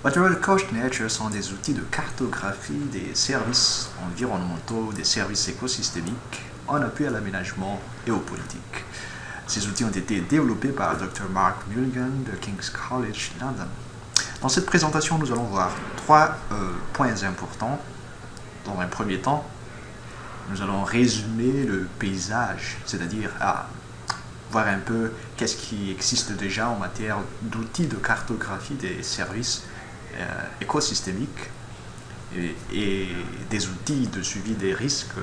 Water Coordinator sont des outils de cartographie des services environnementaux, des services écosystémiques en appui à l'aménagement et aux politiques. Ces outils ont été développés par Dr. Mark Mulligan de King's College London. Dans cette présentation, nous allons voir trois points importants. Dans un premier temps, nous allons résumer le paysage, c'est-à-dire voir un peu qu'est-ce qui existe déjà en matière d'outils de cartographie des services écosystémiques et des outils de suivi des risques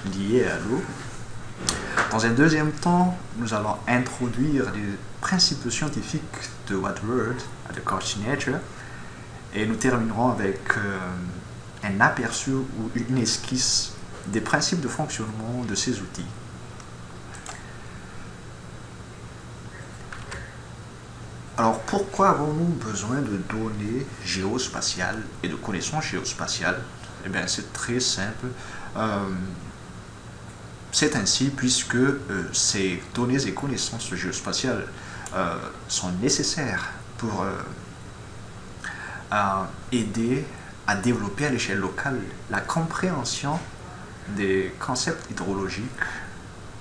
liés à l'eau. Dans un deuxième temps, nous allons introduire les principes scientifiques de WaterWorld, de Coordinator, et nous terminerons avec un aperçu ou une esquisse des principes de fonctionnement de ces outils. Alors, pourquoi avons-nous besoin de données géospatiales et de connaissances géospatiales? Eh bien, c'est très simple. C'est ainsi puisque ces données et connaissances géospatiales sont nécessaires pour aider à développer à l'échelle locale la compréhension des concepts hydrologiques,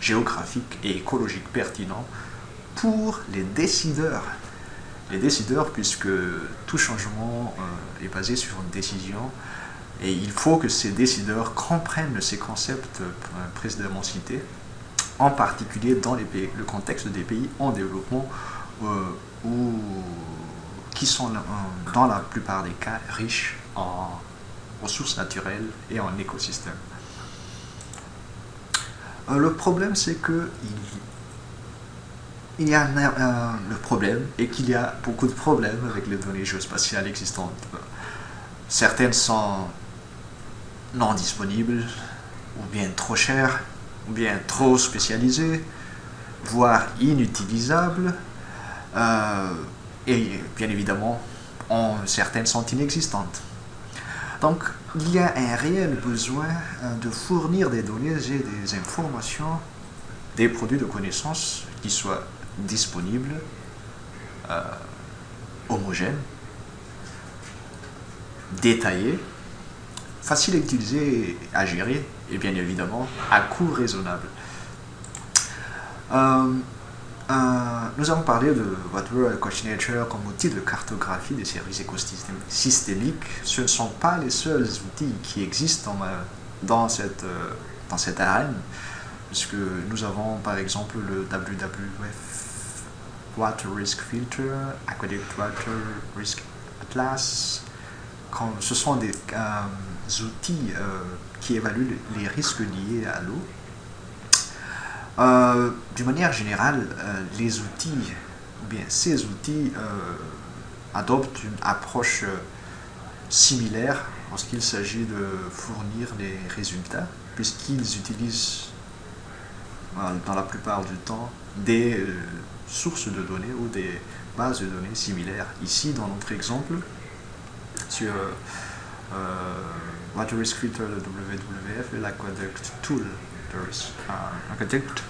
géographiques et écologiques pertinents pour les décideurs. Les décideurs, puisque tout changement est basé sur une décision, et il faut que ces décideurs comprennent ces concepts précédemment cités, en particulier dans le contexte des pays en développement qui sont dans la plupart des cas riches en ressources naturelles et en écosystèmes. Le problème, c'est que il y a le problème et qu'il y a beaucoup de problèmes avec les données géospatiales existantes. Certaines sont non disponibles, ou bien trop chères, ou bien trop spécialisées, voire inutilisables, et bien évidemment, certaines sont inexistantes. Donc, il y a un réel besoin de fournir des données et des informations, des produits de connaissances qui soient disponibles, homogènes, détaillés, faciles à utiliser et à gérer, et bien évidemment à coût raisonnable. Nous avons parlé de WaterWorld Coordinator comme outil de cartographie des services écosystémiques. Ce ne sont pas les seuls outils qui existent dans cette arène, puisque nous avons par exemple le WWF Water Risk Filter, Aquatic Water Risk Atlas. Ce sont des outils qui évaluent les risques liés à l'eau. D'une manière générale, les outils, ou bien ces outils, adoptent une approche similaire lorsqu'il s'agit de fournir les résultats, puisqu'ils utilisent dans la plupart du temps des sources de données ou des bases de données similaires. Ici, dans notre exemple, sur Water Risk Filter de WWF et l'Aqueduct Tool de Aqueduct,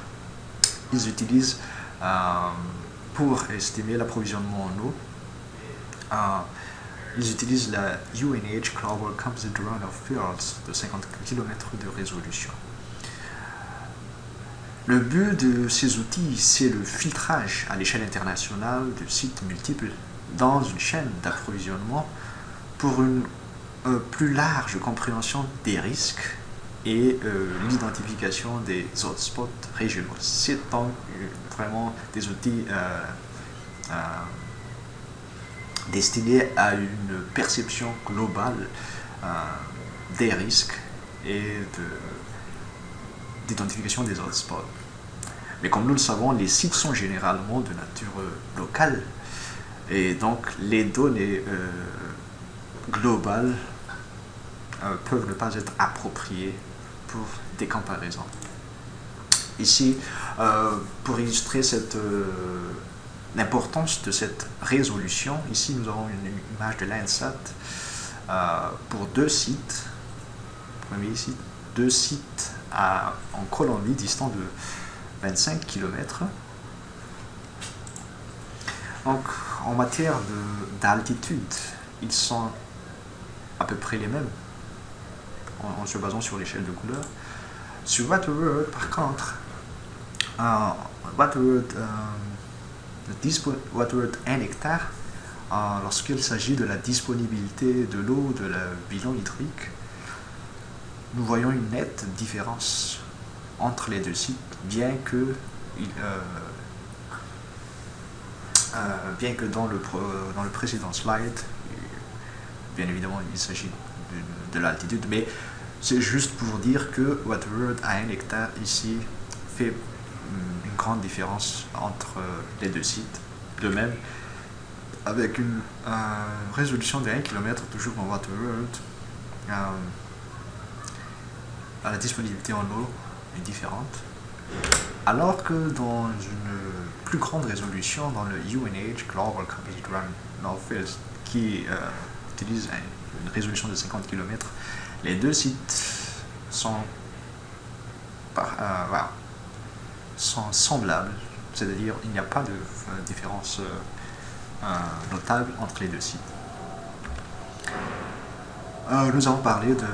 ils utilisent pour estimer l'approvisionnement en eau, ils utilisent la UNH Global Composite Run of Fields de 50 km de résolution. Le but de ces outils, c'est le filtrage à l'échelle internationale de sites multiples dans une chaîne d'approvisionnement pour une plus large compréhension des risques et l'identification des hotspots régionaux. C'est donc vraiment des outils destinés à une perception globale des risques et d'identification des hotspots. Mais comme nous le savons, les sites sont généralement de nature locale et donc les données globales peuvent ne pas être appropriées pour des comparaisons. Ici, pour illustrer l'importance de cette résolution, ici nous avons une image de Landsat pour deux sites. Premier site, deux sites en Colombie distants de 25 km. Donc, en matière d'altitude ils sont à peu près les mêmes en se basant sur l'échelle de couleurs. Sur WaterWorld, par contre, WaterWorld 1 hectare, lorsqu'il s'agit de la disponibilité de l'eau, de la bilan hydrique, nous voyons une nette différence entre les deux sites, bien que dans le précédent slide, bien évidemment il s'agit de l'altitude, mais c'est juste pour dire que WaterWorld à 1 hectare ici fait une grande différence entre les deux sites. De même, avec une résolution de 1 km toujours en WaterWorld, la disponibilité en eau est différente. Alors que dans une plus grande résolution, dans le UNH Global Composite Runoff, qui utilise une résolution de 50 km, les deux sites sont semblables, c'est-à-dire il n'y a pas de différence notable entre les deux sites. Nous avons parlé de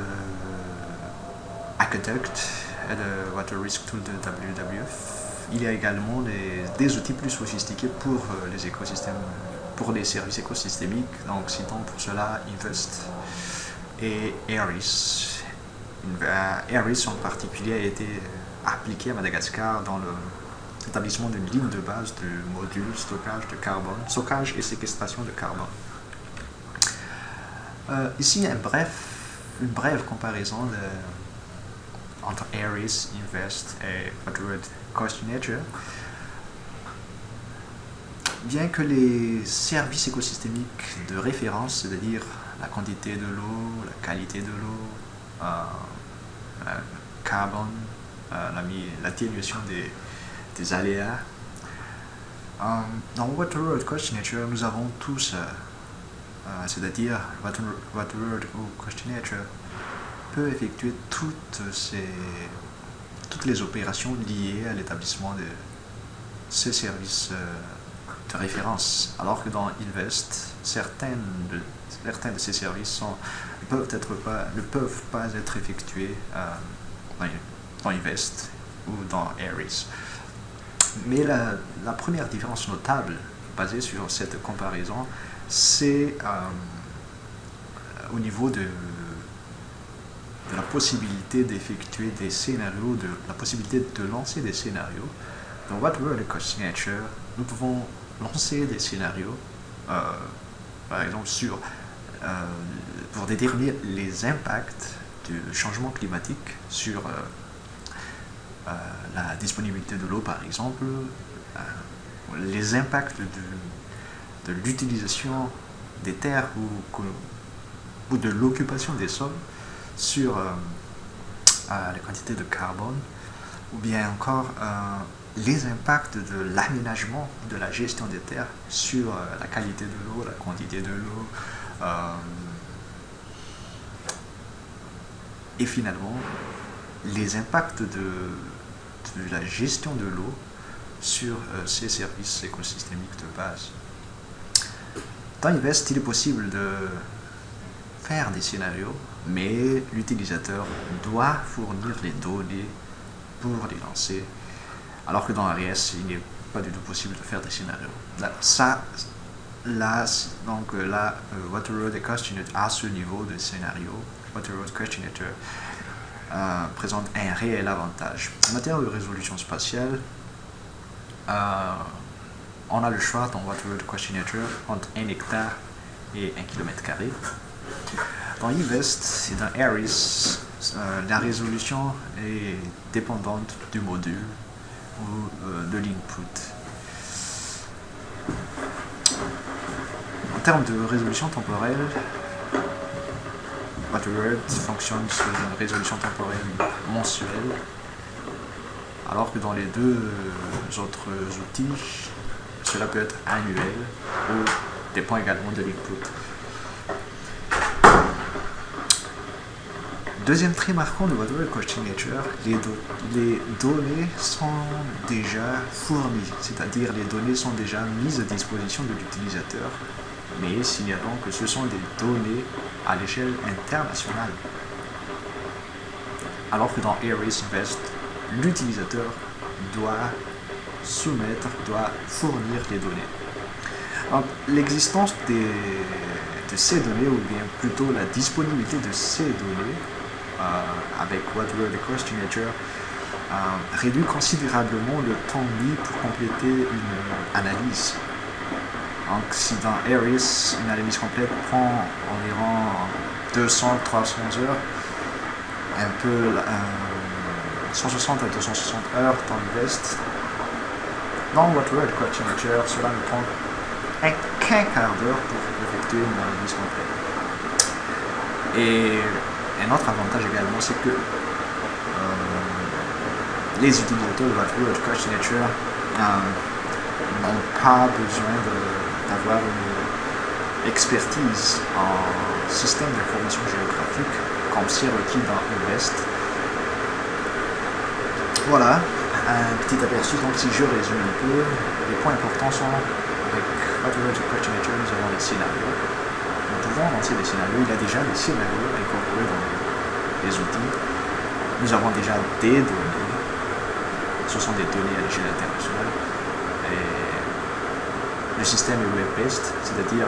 Aqueduct et de Water Risk Tool de WWF. Il y a également des outils plus sophistiqués pour les écosystèmes, pour les services écosystémiques. Donc citons pour cela Invest et ARIS. ARIS en particulier a été appliqué à Madagascar dans l'établissement d'une ligne de base de modules stockage de carbone, stockage et séquestration de carbone. Ici, une brève comparaison entre ARIS, Invest et WaterWorld Coordinator. Bien que les services écosystémiques de référence, c'est-à-dire la quantité de l'eau, la qualité de l'eau, le carbone, l'atténuation des aléas, dans WaterWorld Coordinator, nous avons tous, c'est-à-dire WaterWorld Coordinator peut effectuer toutes les opérations liées à l'établissement de ces services de référence, alors que dans Invest, certains de ces services ne peuvent pas être effectués dans Invest ou dans ARIS. Mais la première différence notable basée sur cette comparaison, c'est au niveau de la possibilité d'effectuer des scénarios, de la possibilité de lancer des scénarios. Dans WaterWorld Coordinator, nous pouvons lancer des scénarios, par exemple pour déterminer les impacts du changement climatique sur la disponibilité de l'eau, par exemple, les impacts de l'utilisation des terres ou de l'occupation des sols sur la quantité de carbone, ou bien encore les impacts de l'aménagement, de la gestion des terres sur la qualité de l'eau, la quantité de l'eau, et finalement les impacts de la gestion de l'eau sur ces services écosystémiques de base. Dans Invest, il est possible de faire des scénarios, mais l'utilisateur doit fournir les données pour les lancer, alors que dans ARIS, il n'est pas du tout possible de faire des scénarios. WaterWorld Coordinator à ce niveau de scénario, WaterWorld Coordinator présente un réel avantage. En matière de résolution spatiale, on a le choix dans WaterWorld Coordinator entre 1 hectare et 1 km². Dans Invest et dans ARIS, la résolution est dépendante du module ou de l'input. En termes de résolution temporelle, WaterWorld fonctionne sur une résolution temporelle mensuelle, alors que dans les deux autres outils, cela peut être annuel ou dépend également de l'input. Deuxième trait marquant de WaterWorld Coordinator, les données sont déjà fournies, c'est-à-dire les données sont déjà mises à disposition de l'utilisateur mais signalons que ce sont des données à l'échelle internationale. Alors que dans Aries Invest, l'utilisateur doit fournir les données. L'existence de ces données, ou bien plutôt la disponibilité de ces données, avec What Were the Questionnaire, réduit considérablement le temps mis pour compléter une analyse. Donc, si dans Aries, une analyse complète prend environ 200-300 heures, un peu 160 à 260 heures dans Invest, dans What Were the Questionnaire, cela nous prend qu'un quart d'heure pour effectuer une analyse complète. Et un autre avantage également, c'est que les utilisateurs de What Were the Questionnaire n'ont pas besoin d'avoir une expertise en système d'information géographique comme c'est requis dans Invest. Voilà, un petit aperçu. Donc si je résume un peu, les points importants sont avec What Were the Questionnaire, nous avons les scénarios. Nous pouvons lancer des scénarios, il y a déjà des scénarios incorporés dans les outils. Nous avons déjà des données. Ce sont des données à l'échelle internationale. Et le système est web-based, c'est-à-dire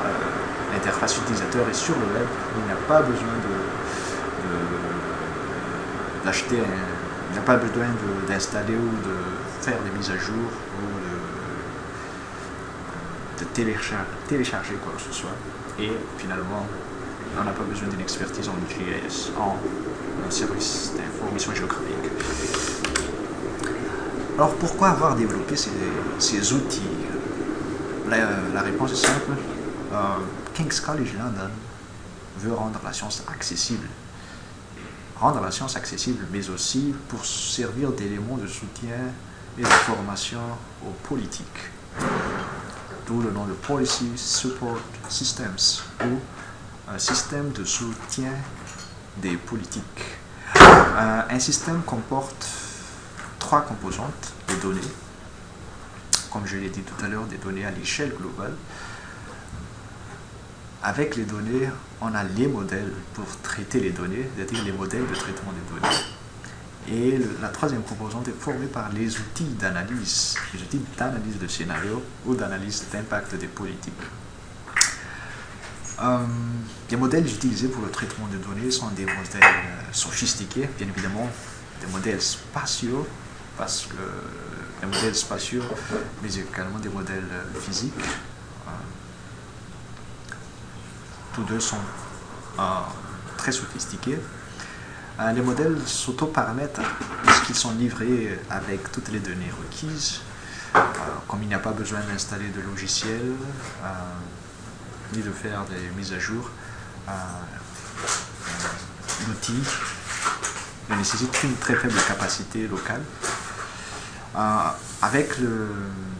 l'interface utilisateur est sur le web. Il n'y a pas besoin d'acheter, il n'y a pas besoin d'installer ou de faire des mises à jour ou de télécharger quoi que ce soit. Et finalement, on n'a pas besoin d'une expertise en JS, en service d'information géographique. Alors pourquoi avoir développé ces outils? La réponse est simple. King's College London veut rendre la science accessible. Rendre la science accessible, mais aussi pour servir d'élément de soutien et d'information aux politiques. D'où le nom de Policy Support Systems, ou un système de soutien des politiques. Un système comporte 3 composantes: les données, comme je l'ai dit tout à l'heure, des données à l'échelle globale. Avec les données, on a les modèles pour traiter les données, c'est-à-dire les modèles de traitement des données. Et la 3e composante est formée par les outils d'analyse de scénario ou d'analyse d'impact des politiques. Les modèles utilisés pour le traitement de données sont des modèles sophistiqués, bien évidemment, des modèles spatiaux, parce que les modèles spatiaux, mais également des modèles physiques. Tous deux sont très sophistiqués. Les modèles s'auto-paramètrent puisqu'ils sont livrés avec toutes les données requises. Comme il n'y a pas besoin d'installer de logiciel ni de faire des mises à jour, l'outil ne nécessite qu'une très faible capacité locale. Avec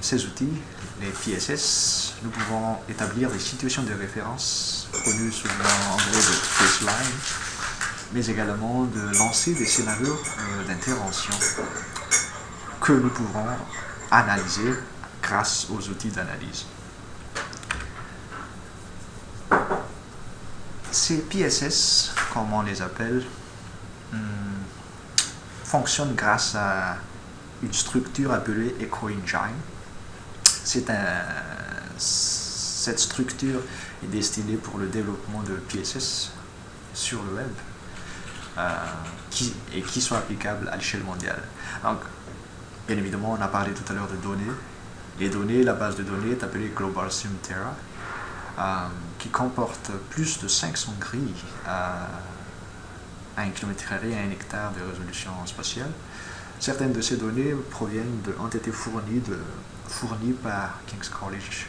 ces outils, les PSS, nous pouvons établir des situations de référence, connues sous le nom anglais de baseline, mais également de lancer des scénarios d'intervention que nous pouvons analyser grâce aux outils d'analyse. Ces PSS, comme on les appelle, fonctionnent grâce à une structure appelée EcoEngine. Cette structure est destinée pour le développement de PSS sur le web qui sont applicables à l'échelle mondiale. Donc, bien évidemment, on a parlé tout à l'heure de données. Les données, la base de données est appelée Global SimTerra, qui comporte plus de 500 grilles à 1 km² et 1 hectare de résolution spatiale. Certaines de ces données ont été fournies par King's College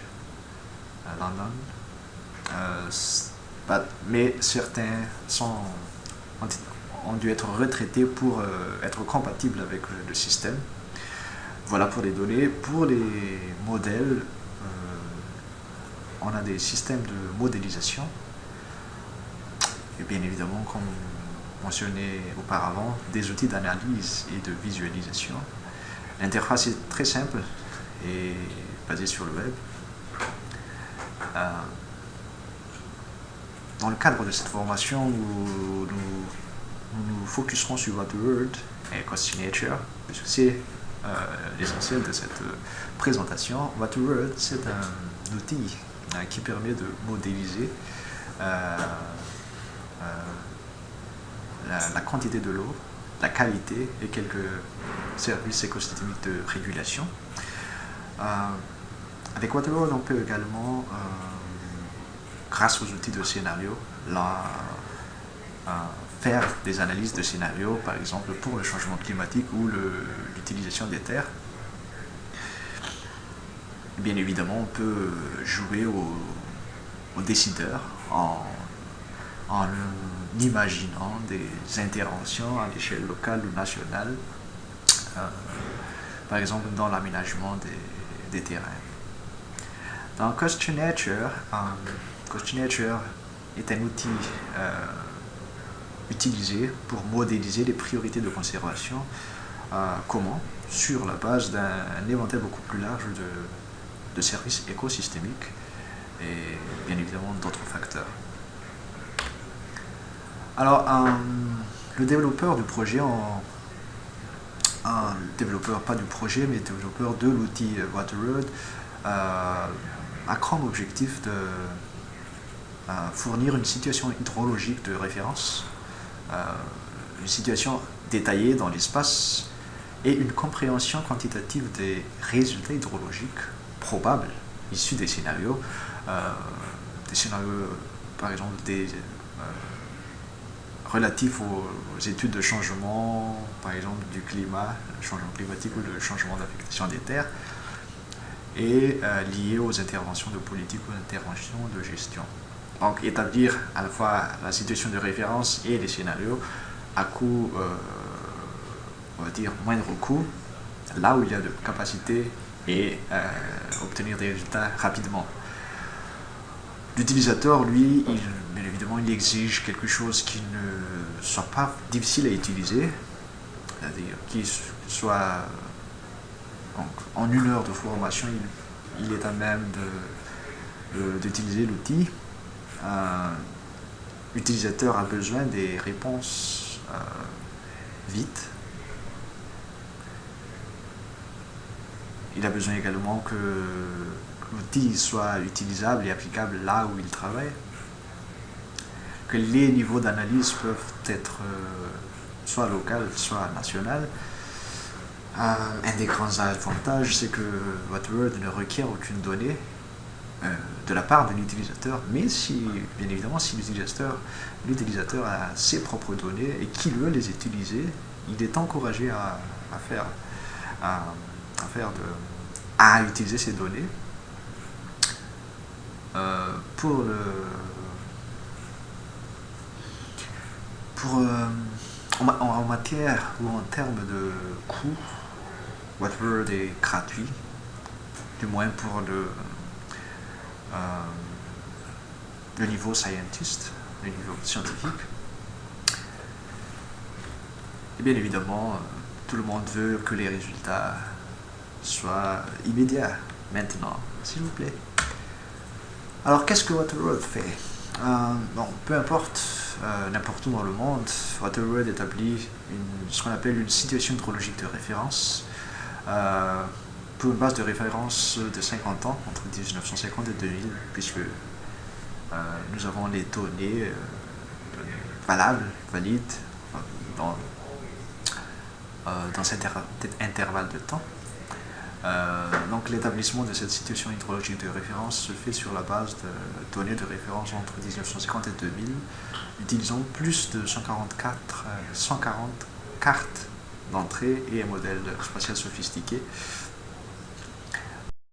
London, mais certains ont dû être retraités pour être compatibles avec le système. Voilà pour les données. Pour les modèles, on a des systèmes de modélisation. Et bien évidemment, comme mentionné auparavant, des outils d'analyse et de visualisation. L'interface est très simple et basée sur le web. dans le cadre de cette formation, nous focuserons sur Waterworld et Costinature, puisque c'est l'essentiel de cette présentation. Waterworld, c'est un outil qui permet de modéliser la quantité de l'eau, la qualité et quelques services écosystémiques de régulation. Avec Waterworld, on peut également, grâce aux outils de scénario, faire des analyses de scénarios, par exemple pour le changement climatique ou l'utilisation des terres. Bien évidemment, on peut jouer aux décideurs en imaginant des interventions à l'échelle locale ou nationale, par exemple dans l'aménagement des terrains. Dans Costinature, Costinature est un outil utilisé pour modéliser les priorités de conservation. Comment? Sur la base d'un éventail beaucoup plus large de services écosystémiques et bien évidemment d'autres facteurs. Alors, le développeur du projet, développeur pas du projet, mais développeur de l'outil Waterworld, a comme objectif de fournir une situation hydrologique de référence, une situation détaillée dans l'espace et une compréhension quantitative des résultats hydrologiques probables issus des scénarios par exemple relatifs aux études de changement, par exemple du climat, le changement climatique ou le changement d'affectation des terres, et liés aux interventions de politique ou interventions de gestion. Donc établir à la fois la situation de référence et les scénarios à coût, on va dire, moindre coût, là où il y a de capacité et obtenir des résultats rapidement. L'utilisateur, lui, bien évidemment, il exige quelque chose qui ne soit pas difficile à utiliser, c'est-à-dire qu'il soit, donc, en 1 heure de formation, il est à même d'utiliser l'outil. L'utilisateur a besoin des réponses vite. Il a besoin également que l'outil soit utilisable et applicable là où il travaille. Que les niveaux d'analyse peuvent être soit local, soit national. Un des grands avantages, c'est que Waterworld ne requiert aucune donnée de la part de l'utilisateur, mais bien évidemment, si l'utilisateur a ses propres données et qu'il veut les utiliser, il est encouragé à utiliser ces données en matière ou en termes de coût. Waterworld est gratuit, du moins pour le niveau scientist, le niveau scientifique. Et bien évidemment, tout le monde veut que les résultats soient immédiats, maintenant, s'il vous plaît. Alors, qu'est-ce que Waterworld fait? Peu importe, n'importe où dans le monde, Waterworld établit ce qu'on appelle une situation hydrologique de référence pour une base de référence de 50 ans, entre 1950 et 2000, puisque nous avons les données valides dans cet intervalle de temps. Donc l'établissement de cette situation hydrologique de référence se fait sur la base de données de référence entre 1950 et 2000, utilisant plus de 140 cartes d'entrée et un modèle spatial sophistiqué